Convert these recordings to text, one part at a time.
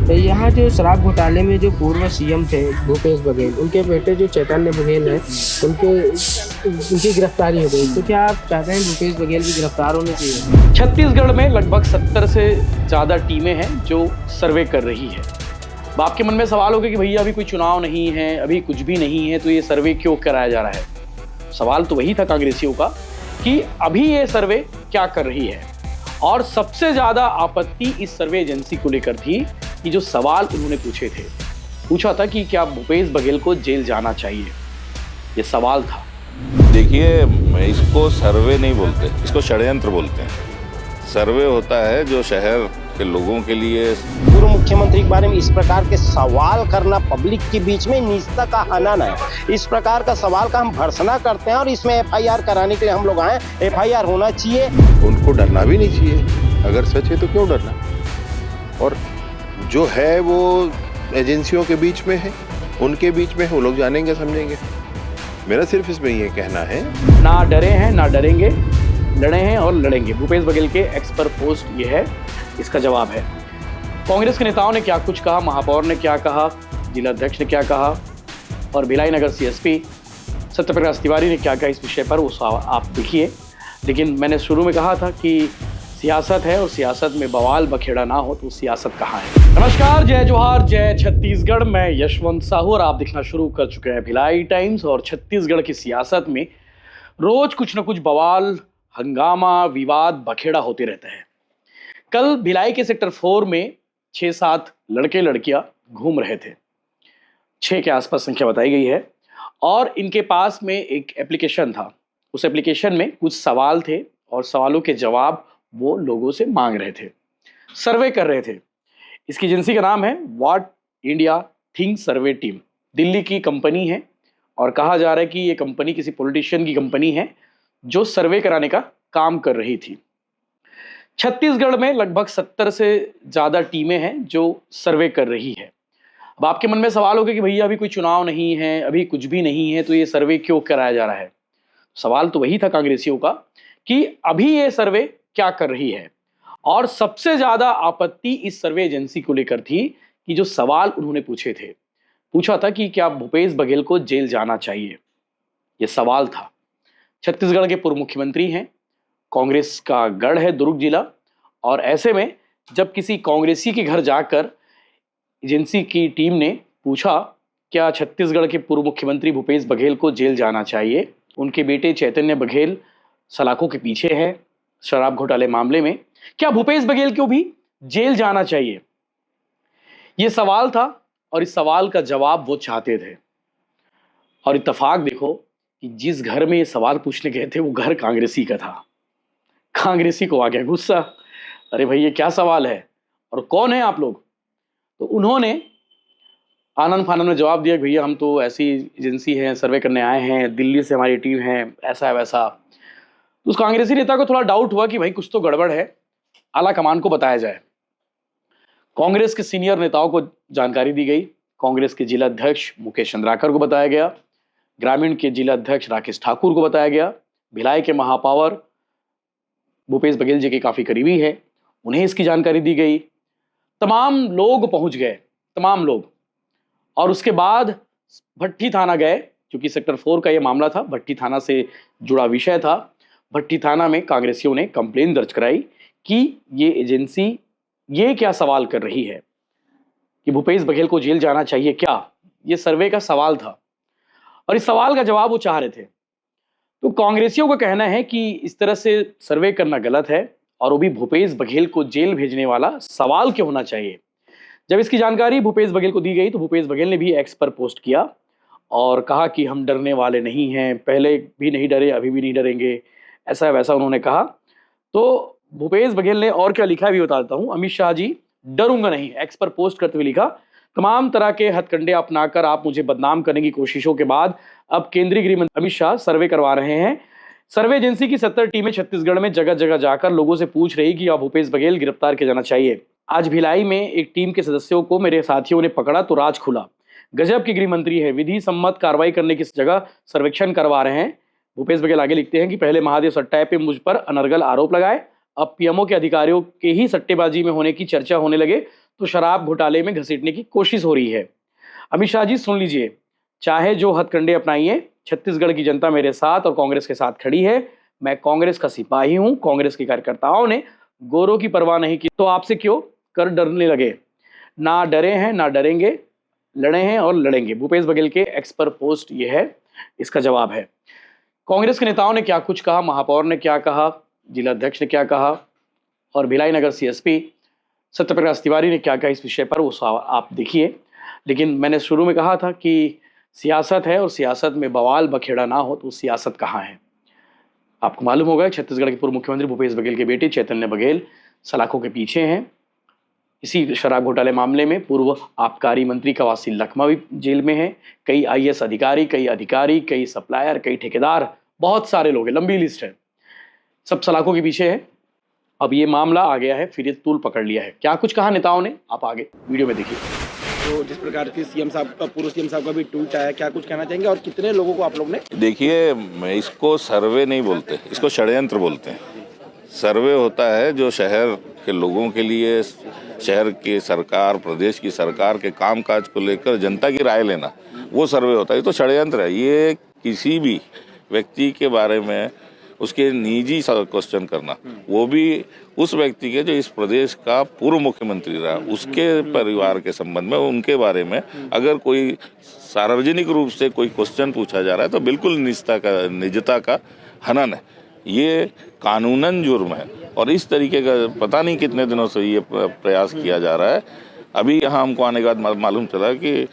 यहाँ जो शराब घोटाले में जो पूर्व सीएम थे भूपेश बघेल, उनके बेटे जो चैतन्य बघेल हैं, उनकी गिरफ्तारी हो गई। तो क्या आप चाहते हैं भूपेश बघेल भी गिरफ्तार होने चाहिए? छत्तीसगढ़ में लगभग 70 से ज़्यादा टीमें हैं जो सर्वे कर रही है। अब आपके मन में सवाल होगा कि भैया अभी कोई चुनाव नहीं है, अभी कुछ भी नहीं है, तो ये सर्वे क्यों कराया जा रहा है? सवाल तो वही था कांग्रेसियों का कि अभी ये सर्वे क्या कर रही है। और सबसे ज़्यादा आपत्ति इस सर्वे एजेंसी को लेकर थी कि जो सवाल उन्होंने पूछा था कि क्या भूपेश बघेल को जेल जाना चाहिए, ये सवाल था। देखिए, इसको सर्वे नहीं बोलते, इसको षड्यंत्र बोलते हैं। सर्वे होता है जो शहर के लोगों के लिए। पूर्व मुख्यमंत्री के बारे में इस प्रकार के सवाल करना पब्लिक के बीच में निजता का हनन है। इस प्रकार का सवाल का हम भर्त्सना करते हैं और इसमें एफआईआर कराने के लिए हम लोग आए। एफआईआर होना चाहिए। उनको डरना भी नहीं चाहिए, अगर सच है तो क्यों डरना। और जो है वो एजेंसियों के बीच में है, उनके बीच में है, वो लोग जानेंगे समझेंगे। मेरा सिर्फ इसमें ये कहना है, ना डरे हैं ना डरेंगे, लड़े हैं और लड़ेंगे। भूपेश बघेल के एक्स पर पोस्ट ये है, इसका जवाब है। कांग्रेस के नेताओं ने क्या कुछ कहा, महापौर ने क्या कहा, जिला अध्यक्ष ने क्या कहा और भिलाई नगर सीएसपी सत्यप्रकाश तिवारी ने क्या कहा इस विषय पर, वो आप देखिए। लेकिन मैंने शुरू में कहा था कि सियासत है और सियासत में बवाल बखेड़ा ना हो तो सियासत कहाँ है। नमस्कार, जय जोहार, जय छत्तीसगढ़। मैं यशवंत साहू और आप देखना शुरू कर चुके हैं भिलाई टाइम्स। और छत्तीसगढ़ की सियासत में रोज कुछ न कुछ बवाल, हंगामा, विवाद, बखेड़ा होते रहता है। कल भिलाई के सेक्टर 4 में 6-7 लड़के लड़कियां घूम रहे थे। 6 के आसपास संख्या बताई गई है। और इनके पास में एक एप्लीकेशन था। उस एप्लीकेशन में कुछ सवाल थे और सवालों के जवाब वो लोगों से मांग रहे थे, सर्वे कर रहे थे। इसकी एजेंसी का नाम है what India think survey team. Delhi की कंपनी है और कहा जा रहा है कि ये कंपनी किसी पॉलिटिशियन की कंपनी है जो सर्वे कराने का काम कर रही थी। छत्तीसगढ़ में लगभग 70 से ज़्यादा टीमें हैं जो सर्वे कर रही है। अब आपके मन में सवाल होगा कि भैया अभी कोई चुनाव नहीं है, अभी कुछ भी नहीं है, तो ये सर्वे क्यों कराया जा रहा है? सवाल तो वही था कांग्रेसियों का कि अभी ये सर्वे क्या कर रही है। और सबसे ज़्यादा आपत्ति इस सर्वे एजेंसी को लेकर थी कि जो सवाल उन्होंने पूछा था कि क्या भूपेश बघेल को जेल जाना चाहिए, ये सवाल था। छत्तीसगढ़ के पूर्व मुख्यमंत्री हैं, कांग्रेस का गढ़ है दुर्ग जिला। और ऐसे में जब किसी कांग्रेसी के घर जाकर एजेंसी की टीम ने पूछा क्या छत्तीसगढ़ के पूर्व मुख्यमंत्री भूपेश बघेल को जेल जाना चाहिए, उनके बेटे चैतन्य बघेल सलाखों के पीछे हैं शराब घोटाले मामले में, क्या भूपेश बघेल को भी जेल जाना चाहिए, ये सवाल था। और इस सवाल का जवाब वो चाहते थे। और इत्तेफाक देखो कि जिस घर में ये सवाल पूछने गए थे वो घर कांग्रेसी का था। कांग्रेसी को आ गया गुस्सा, अरे भाई ये क्या सवाल है और कौन है आप लोग? तो उन्होंने आनंद फानंद में जवाब दिया, भैया हम तो ऐसी एजेंसी है, सर्वे करने आए हैं, दिल्ली से हमारी टीम है, ऐसा है वैसा। तो उस कांग्रेसी नेता को थोड़ा डाउट हुआ कि भाई कुछ तो गड़बड़ है, आला कमान को बताया जाए। कांग्रेस के सीनियर नेताओं को जानकारी दी गई। कांग्रेस के जिला अध्यक्ष मुकेश चंद्राकर को बताया गया, ग्रामीण के जिला अध्यक्ष राकेश ठाकुर को बताया गया, भिलाई के महापौर भूपेश बघेल जी के काफ़ी करीबी है, उन्हें इसकी जानकारी दी गई। तमाम लोग पहुंच गए, तमाम लोग। और उसके बाद भट्टी थाना गए, क्योंकि सेक्टर 4 का यह मामला था, भट्टी थाना से जुड़ा विषय था। भट्टी थाना में कांग्रेसियों ने कंप्लेन दर्ज कराई कि ये एजेंसी ये क्या सवाल कर रही है कि भूपेश बघेल को जेल जाना चाहिए क्या, ये सर्वे का सवाल था। और इस सवाल का जवाब वो चाह रहे थे। तो कांग्रेसियों का कहना है कि इस तरह से सर्वे करना गलत है और वो भी भूपेश बघेल को जेल भेजने वाला सवाल क्यों होना चाहिए। जब इसकी जानकारी भूपेश बघेल को दी गई तो भूपेश बघेल ने भी एक्स पर पोस्ट किया और कहा कि हम डरने वाले नहीं हैं, पहले भी नहीं डरे, अभी भी नहीं डरेंगे, ऐसा वैसा उन्होंने कहा। तो भूपेश बघेल ने और क्या लिखा भी बता देता हूँ। अमित शाह जी डरूंगा नहीं, एक्स पर पोस्ट करते हुए लिखा, तमाम तरह के हथकंडे अपनाकर आप मुझे बदनाम करने की कोशिशों के बाद अब केंद्रीय गृह मंत्री अमित शाह सर्वे करवा रहे हैं। सर्वे एजेंसी की 70 टीमें छत्तीसगढ़ में जगह जगह जाकर लोगों से पूछ रही कि अब भूपेश बघेल गिरफ्तार किया जाना चाहिए। आज भिलाई में एक टीम के सदस्यों को मेरे साथियों ने पकड़ा तो राज खुला। गजब के गृह मंत्री है, विधि सम्मत कार्रवाई करने की जगह सर्वेक्षण करवा रहे हैं। भूपेश बघेल आगे लिखते हैं कि पहले महादेव सट्टा पे मुझ पर अनर्गल आरोप लगाए, अब पीएमओ के अधिकारियों के ही सट्टेबाजी में होने की चर्चा होने लगे तो शराब घोटाले में घसीटने की कोशिश हो रही है। अमित शाह जी सुन लीजिए, चाहे जो हथकंडे अपनाइए, छत्तीसगढ़ की जनता मेरे साथ और कांग्रेस के साथ खड़ी है। मैं कांग्रेस का सिपाही हूं। कांग्रेस के कार्यकर्ताओं ने गोरों की परवाह नहीं की तो आपसे क्यों कर डरने लगे। ना डरे हैं ना डरेंगे, लड़े हैं और लड़ेंगे। भूपेश बघेल के एक्स पर पोस्ट ये है, इसका जवाब है। कांग्रेस के नेताओं ने क्या कुछ कहा, महापौर ने क्या कहा, जिलाध्यक्ष ने क्या कहा और भिलाई नगर सीएसपी सत्यप्रकाश तिवारी ने क्या कहा इस विषय पर, वो आप देखिए। लेकिन मैंने शुरू में कहा था कि सियासत है और सियासत में बवाल बखेड़ा ना हो तो सियासत कहाँ है। आपको मालूम होगा छत्तीसगढ़ के पूर्व मुख्यमंत्री भूपेश बघेल के बेटे चैतन्य बघेल सलाखों के पीछे हैं। इसी शराब घोटाले मामले में पूर्व आबकारी मंत्री कवासी लखमा भी जेल में है। कई आईएएस अधिकारी, कई सप्लायर, कई ठेकेदार, बहुत सारे लोग हैं, लंबी लिस्ट है, सब सलाखों के पीछे है। अब ये मामला आ गया है, फिर ये तूल पकड़ लिया है। क्या कुछ कहा नेताओं ने, आप आगे वीडियो में देखिए। तो जिस प्रकार की सीएम साहब का, पूर्व सीएम साहब का भी ट्वीट आया, क्या कुछ कहना चाहेंगे और कितने लोगों को आप लोग ने? देखिए, इसको सर्वे नहीं बोलते, इसको षड्यंत्र बोलते हैं। सर्वे होता है जो शहर के लोगों के लिए, शहर की सरकार, प्रदेश की सरकार के कामकाज को लेकर जनता की राय लेना, वो सर्वे होता है। ये तो षड्यंत्र है। ये किसी भी व्यक्ति के बारे में उसके निजी क्वेश्चन करना, वो भी उस व्यक्ति के जो इस प्रदेश का पूर्व मुख्यमंत्री रहा, उसके परिवार के संबंध में, उनके बारे में अगर कोई सार्वजनिक रूप से कोई क्वेश्चन पूछा जा रहा है तो बिल्कुल निजता का हनन है। ये कानूनन जुर्म है और इस तरीके का पता नहीं कितने दिनों से ये प्रयास किया जा रहा है। अभी यहाँ हमको आने के बाद मालूम चला कि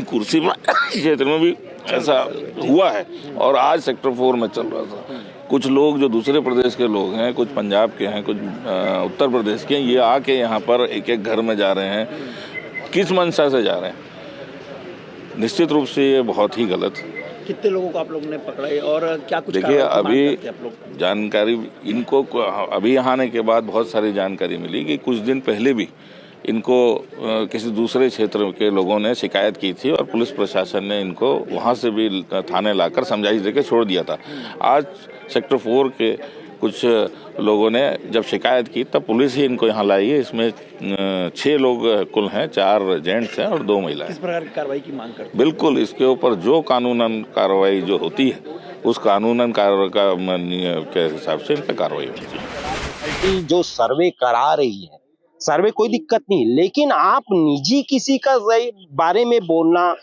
कुर्सी क्षेत्र में भी ऐसा हुआ है और आज सेक्टर 4 में चल रहा था। कुछ लोग जो दूसरे प्रदेश के लोग हैं, कुछ पंजाब के हैं, कुछ उत्तर प्रदेश के हैं, ये आके यहाँ पर एक एक घर में जा रहे हैं। किस मंशा से जा रहे हैं? निश्चित रूप से ये बहुत ही गलत। कितने लोगों को आप लोगों ने पकड़ा है और क्या कुछ? देखिए, अभी जानकारी इनको अभी यहाँ आने के बाद बहुत सारी जानकारी मिली कि कुछ दिन पहले भी इनको किसी दूसरे क्षेत्र के लोगों ने शिकायत की थी और पुलिस प्रशासन ने इनको वहाँ से भी थाने लाकर समझाइश देकर छोड़ दिया था। आज सेक्टर 4 के कुछ लोगों ने जब शिकायत की तब पुलिस ही इनको यहाँ लाई है। इसमें 6 लोग कुल हैं, 4 जेंट्स हैं और 2 महिलाएं। किस प्रकार की कार्रवाई की मांग करते हैं? बिल्कुल, इसके ऊपर जो कानूनन कार्रवाई जो होती है उस कानूनन कार्रवाई के हिसाब से इन पर कार्रवाई होती है। जो सर्वे करा रही है, सर्वे कोई दिक्कत नहीं, लेकिन आप निजी किसी का बारे में बोलना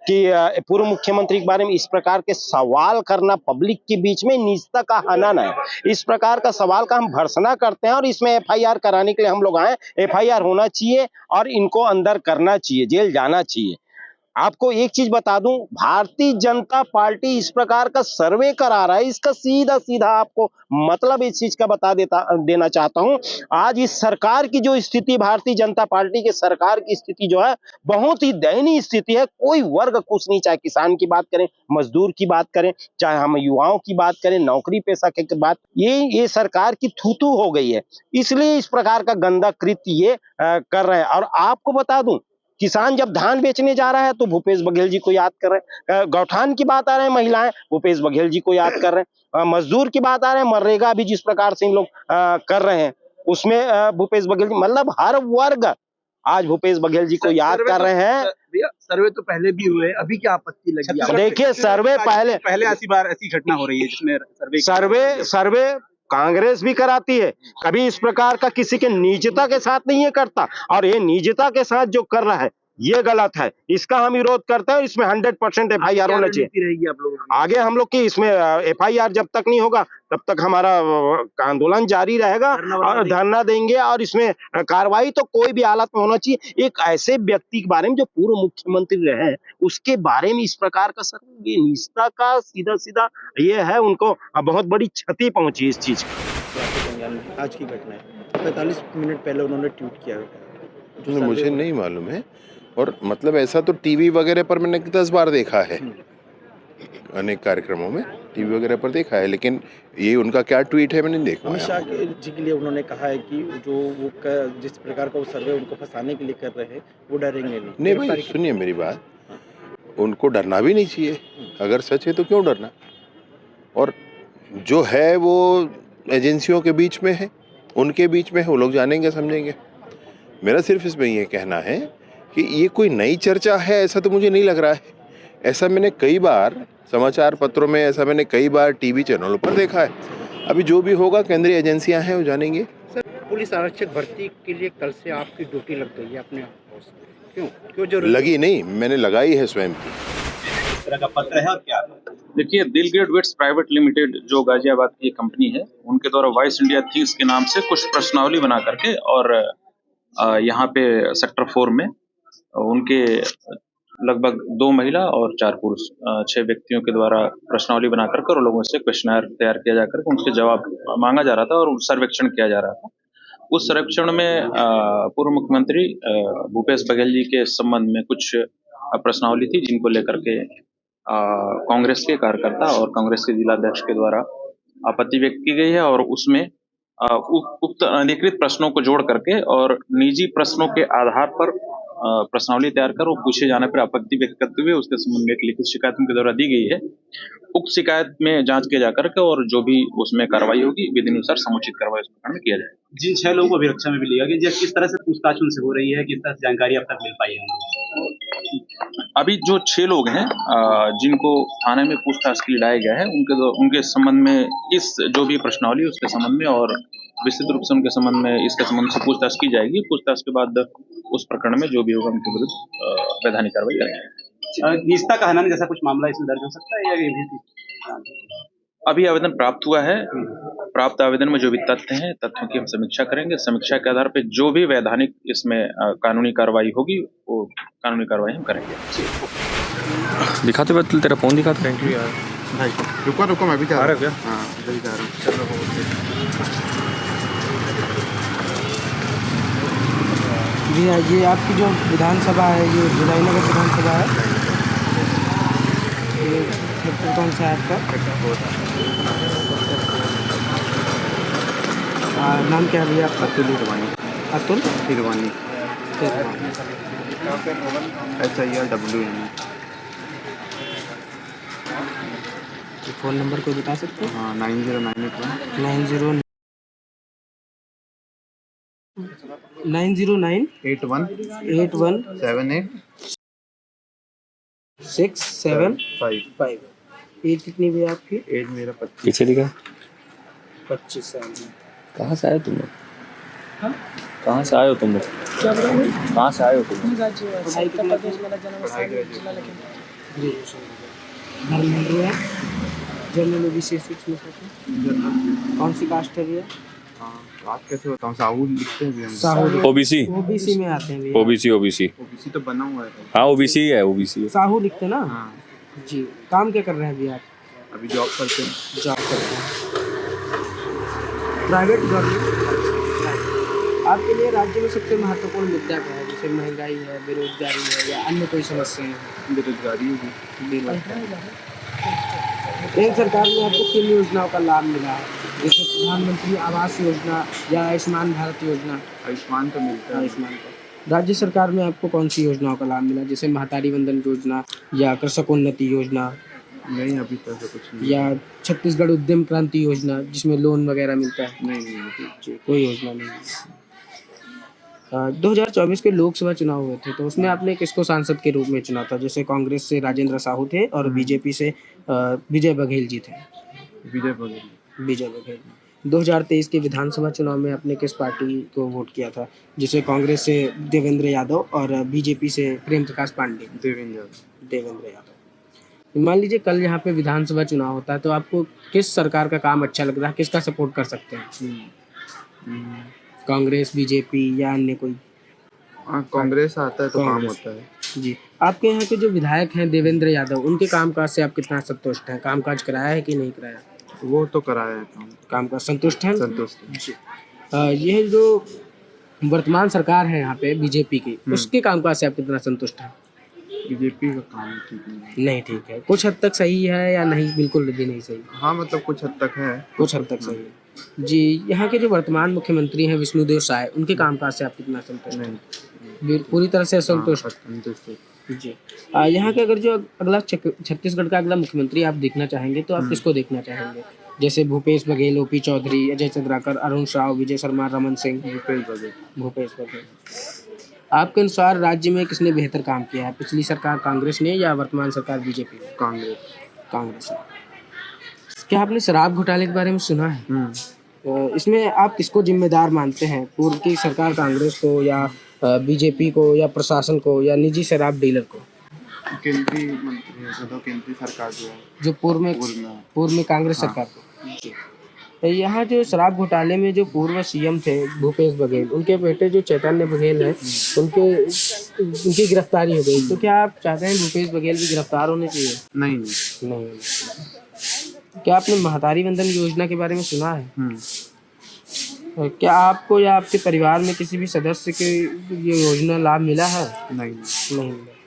कि पूर्व मुख्यमंत्री के बारे में इस प्रकार के सवाल करना पब्लिक के बीच में निजता का हनन है। इस प्रकार का सवाल का हम भर्त्सना करते हैं और इसमें एफआईआर कराने के लिए हम लोग आए। एफआईआर होना चाहिए और इनको अंदर करना चाहिए, जेल जाना चाहिए। आपको एक चीज बता दूं, भारतीय जनता पार्टी इस प्रकार का सर्वे करा रहा है, इसका सीधा सीधा आपको मतलब इस चीज का देना चाहता हूं। आज इस सरकार की जो स्थिति, भारतीय जनता पार्टी के सरकार की स्थिति जो है, बहुत ही दयनीय स्थिति है। कोई वर्ग खुश नहीं, चाहे किसान की बात करें, मजदूर की बात करें, चाहे हम युवाओं की बात करें, नौकरी पेशा की बात, ये सरकार की थूथू हो गई है। इसलिए इस प्रकार का गंदा कृत्य ये कर रहे हैं। और आपको बता दूं, किसान जब धान बेचने जा रहा है तो भूपेश बघेल जी को याद कर रहे हैं। गौठान की बात आ रहे हैं, महिलाएं, भूपेश बघेल जी को याद कर रहे हैं। मजदूर की बात आ रहे हैं, मनरेगा भी जिस प्रकार से इन लोग कर रहे हैं उसमें भूपेश बघेल जी, मतलब हर वर्ग आज भूपेश बघेल जी को याद कर रहे हैं। सर्वे तो पहले भी हुए, अभी क्या आपत्ति लगी? देखिए, सर्वे पहले ऐसी बार ऐसी घटना हो रही है जिसमें सर्वे कांग्रेस भी कराती है, कभी इस प्रकार का किसी के निजता के साथ नहीं है करता, और ये निजता के साथ जो कर रहा है ये गलत है। इसका हम विरोध करते हैं। इसमें 100% एफआईआर होना चाहिए। रहेगी आप लोगों की आगे हम लोग की इसमें एफआईआर जब तक नहीं होगा तब तक हमारा आंदोलन जारी रहेगा और धरना देंगे, और इसमें कार्रवाई तो कोई भी हालत में होना चाहिए। एक ऐसे व्यक्ति के बारे में जो पूर्व मुख्यमंत्री रहे, उसके बारे में इस प्रकार का सर, ये निजता का सीधा सीधा ये है, उनको बहुत बड़ी क्षति पहुंची इस चीज की। आज की घटना है, 45 मिनट पहले उन्होंने ट्वीट किया। मुझे नहीं मालूम है, और मतलब ऐसा तो टीवी वगैरह पर मैंने 10 बार देखा है, अनेक कार्यक्रमों में टीवी वगैरह पर देखा है, लेकिन ये उनका क्या ट्वीट है मैंने नहीं देखा। अमित शाह जी के लिए उन्होंने कहा है कि जो वो जिस प्रकार का वो सर्वे उनको फंसाने के लिए कर रहे हैं वो डरेंगे नहीं। भाई सुनिए मेरी बात, उनको डरना भी नहीं चाहिए। अगर सच है तो क्यों डरना? और जो है वो एजेंसियों के बीच में है, उनके बीच में है, वो लोग जानेंगे समझेंगे। मेरा सिर्फ इसमें ये कहना है कि ये कोई नई चर्चा है ऐसा तो मुझे नहीं लग रहा है। ऐसा मैंने कई बार समाचार पत्रों में, ऐसा मैंने कई बार टीवी चैनलों पर देखा है। अभी जो भी होगा केंद्रीय एजेंसियां हैं वो जानेंगे। सर, पुलिस आरक्षक भर्ती के लिए कल से आपकी ड्यूटी लग गई है अपने हाउस में। क्यों जरूरी? लगी नहीं, मैंने लगाई है स्वयं की। इस तरह का पत्र है और क्या? देखिए, दिलगेट वेट्स प्राइवेट लिमिटेड जो गाजियाबाद की कंपनी है, उनके द्वारा वॉइस इंडिया थिंग्स के नाम से कुछ प्रश्नावली बना करके और यहाँ पे सेक्टर 4 में उनके लगभग 2 महिला और 4 पुरुष 6 व्यक्तियों के द्वारा प्रश्नावली बना करके और लोगों से क्वेश्चनर तैयार किया जा करके उनके जवाब मांगा जा रहा था और सर्वेक्षण किया जा रहा था। उस सर्वेक्षण में पूर्व मुख्यमंत्री भूपेश बघेल जी के संबंध में कुछ प्रश्नावली थी जिनको लेकर के कांग्रेस के कार्यकर्ता और कांग्रेस के जिलाध्यक्ष के द्वारा आपत्ति व्यक्त की गई है और उसमें उक्त अनधिकृत प्रश्नों को जोड़ करके और निजी प्रश्नों के आधार पर प्रश्नावली तैयार कर वो पूछे जाने पर आपत्ति व्यक्त करते हुए उसके संबंध में एक लिखित शिकायत उनके द्वारा दी गई है। उक्त शिकायत में जांच किया जा करके और जो भी उसमें कार्रवाई होगी विधि अनुसार समुचित कार्रवाई उस प्रकार में किया जाए। जिन 6 लोगों को अभिरक्षा में भी लिया गया, किस तरह से पूछताछ उनसे हो रही है, किस तरह से जानकारी अब तक मिल पाई है? अभी जो 6 लोग हैं जिनको थाने में पूछताछ के लिए लाया गया है उनके संबंध में इस जो भी प्रश्नावली उसके संबंध में और विस्तृत रूप से उनके संबंध में इसके संबंध से पूछताछ की जाएगी। पूछताछ के बाद उस प्रकरण में जो भी होगा उनके विरुद्ध वैधानिक कार्रवाई करेंगे। निजता का हनन जैसा कुछ मामला इसमें दर्ज हो सकता है या ये भी? अभी आवेदन प्राप्त हुआ है। प्राप्त आवेदन में जो भी तथ्य हैं तथ्यों की हम समीक्षा करेंगे। समीक्षा के आधार पर जो भी वैधानिक इसमें कानूनी कार्रवाई होगी वो कानूनी कार्रवाई हम करेंगे। दिखाते बदल तेरा फोन दिखाते रहेंगे यार भाई, रुको मैं भी जा रहा हूँ। हाँ, जल्दी जा रहा हूँ। चलो जी हाँ, ये आपकी जो विधानसभा है, ये विजयनगर विधानसभा है। ये सेक्टर कौन सा है आपका? नाम क्या है भैया आपका? Atul Hirwani. Atul Hirwani. SIRWN। Phone number को बता सकते हैं? हाँ, 90981 909 81 81 78 675। एज कितनी भी है आपकी? एज मेरा 25। पीछे दिखा। 25 साल। कहाँ से आए तुम लोग? कहाँ से आए हो तुम लोग? कहाँ से आए हो तुम लोग? जनरल ओबीसी 6 में से कौन सी कास्ट है भैया? बात कैसे बताऊँ? साहू लिखते हैं भी हम। साहू ओबीसी ओबीसी में आते हैं भैया। ओबीसी ओबीसी तो बना हुआ है। हाँ ओबीसी है, ओबीसी है। साहू लिखते हैं ना? हाँ, जी। काम क्या कर रहे हैं भैया आप? अभी जॉब करते हैं। जॉब करते हैं, प्राइवेट गवर्नमेंट। आपके लिए राज्य में सबसे महत्वपूर्ण मुद्दा क्या है? जैसे महंगाई है, बेरोजगारी है या अन्य कोई समस्या है? बेरोजगारी होगी। केंद्र सरकार में आपको किन योजनाओं का लाभ मिला है? जैसे प्रधानमंत्री आवास योजना या आयुष्मान भारत योजना? आयुष्मान तो मिलता है। आयुष्मान का। राज्य सरकार में आपको कौन सी योजनाओं का लाभ मिला? जैसे महतारी वंदन योजना या कृषकोन्नति योजना नहीं, अभी तक तो कुछ नहीं। या छत्तीसगढ़ उद्यम क्रांति योजना जिसमें लोन वगैरह मिलता है? नहीं, जी, कोई योजना नहीं। 2024 के लोकसभा चुनाव हुए थे तो उसमें आपने किसको सांसद के रूप में चुना था? जैसे कांग्रेस से राजेंद्र साहू थे और बीजेपी से विजय बघेल जी थे। विजय बघेल। 2023 के विधानसभा चुनाव में आपने किस पार्टी को वोट किया था? जैसे कांग्रेस से देवेंद्र यादव और बीजेपी से प्रेम प्रकाश पांडे। देवेंद्र यादव। मान लीजिए कल यहाँ पे विधानसभा चुनाव होता है तो आपको किस सरकार का काम अच्छा लग रहा है, किसका सपोर्ट कर सकते हैं? कांग्रेस, बीजेपी या अन्य कोई? कांग्रेस आता है तो काम होता है। जी। आपके यहाँ के जो विधायक हैं देवेंद्र यादव, उनके कामकाज से आप कितना संतुष्ट हैं? कामकाज कराया है कि नहीं कराया? वो तो कराया है कामकाज संतुष्ट हैं? संतुष्ट। जी। ये जो वर्तमान सरकार है यहाँ पे बीजेपी की, उसके कामकाज से आप कितना संतुष्ट हैं? बीजेपी का काम ठीक नहीं ठीक है, कुछ हद तक सही है या नहीं? बिल्कुल भी नहीं सही। हाँ, मतलब कुछ हद तक है। कुछ हद तक सही है। जी। यहाँ के जो वर्तमान मुख्यमंत्री हैं विष्णुदेव साय, उनके कामकाज से आप कितना संतुष्ट हैं? पूरी तरह से असंतुष्ट? जी। यहाँ के अगर जो अगला छत्तीसगढ़ का अगला मुख्यमंत्री आप देखना चाहेंगे तो आप किसको देखना चाहेंगे? जैसे भूपेश बघेल, ओपी चौधरी, अजय चंद्राकर, अरुण साव, विजय शर्मा, रमन सिंह, भूपेश बघेल। आपके अनुसार राज्य में किसने बेहतर काम किया है? पिछली सरकार कांग्रेस ने या वर्तमान सरकार बीजेपी ने? कांग्रेस ने। क्या आपने शराब घोटाले के बारे में सुना है? इसमें आप किसको जिम्मेदार मानते हैं? पूर्व की सरकार कांग्रेस को या बीजेपी को या प्रशासन को या निजी शराब डीलर को? केंद्रीय मंत्री है, तो केंद्रीय सरकार जो है, जो पूर्व में कांग्रेस सरकार को। तो यहाँ जो शराब घोटाले में जो पूर्व सीएम थे भूपेश बघेल, उनके बेटे जो चैतन्य बघेल है, उनकी गिरफ्तारी हो गई। तो क्या आप चाहते हैं भूपेश बघेल भी गिरफ्तार होने चाहिए? नहीं। क्या आपने महतारी वंदन योजना के बारे में सुना है? क्या आपको या आपके परिवार में किसी भी सदस्य के ये योजना लाभ मिला है? नहीं।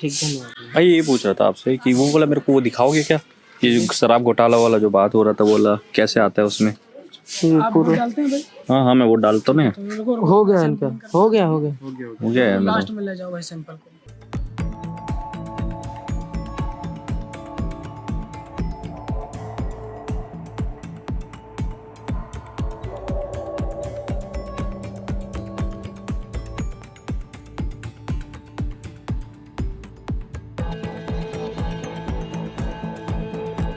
ठीक, धन्यवाद। भाई ये पूछ रहा था आपसे कि वो बोला मेरे को वो दिखाओगे क्या, ये जो शराब घोटाला वाला जो बात हो रहा था, बोला कैसे आता है उसमें? आप वोट डालते हैं भाई? हाँ मैं वोट डालता हूँ। हो गया इनका, हो गया है। लास्ट में ले जाओ भाई सैंपल को।